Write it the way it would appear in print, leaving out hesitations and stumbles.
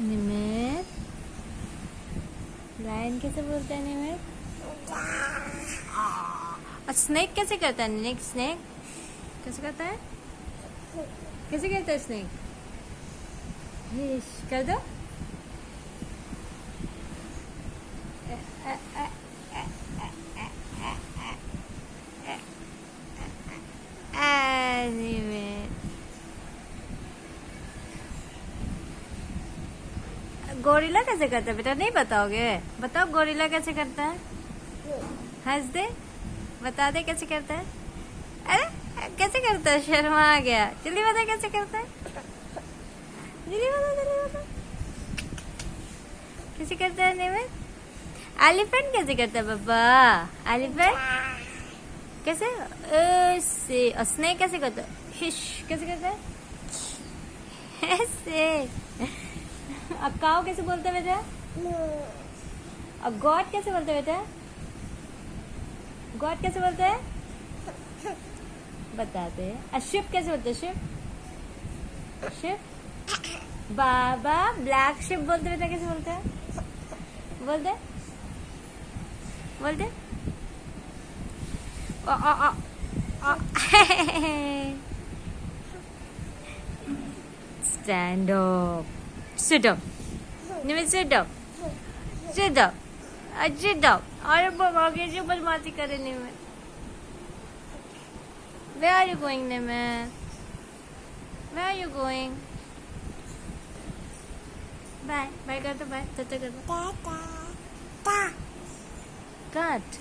निमित, lion कैसे बोलता है निमित? और स्नेक कैसे करता है निमित? स्नेक कैसे करता है? कैसे करता है स्नेक? कर दो। गोरिल्ला कैसे करता है बेटा? नहीं बताओगे? बताओ गोरिल्ला कैसे करता है? हंस दे, बता दे कैसे करता है। अरे कैसे करता है? शर्मा आ गया। जल्दी बता कैसे करता है। जल्दी बता, जल्दी बता कैसे करता है निमित? एलिफेंट कैसे करता है पापा? एलिफेंट कैसे? ऐसे। स्नेक कैसे करता है? हिश कैसे करता है? ऐसे। काऊ कैसे बोलते हैं बेटा? और गॉड कैसे बोलते हैं बेटा? गॉड कैसे बोलते हैं? बताते हैं। शिप कैसे बोलते हैं? Sheep, sheep. Baa baa black sheep बोलते बेटा कैसे बोलते हैं? बोलते बोलते stand up, sit up Nimit, sit up, sit up, sit up. अरे बाबा कैसे बदमाशी करे निमित? Where are you going, Nimit? Where are you going? Bye. Bye कर दो, bye. Tata कर दो. Cut.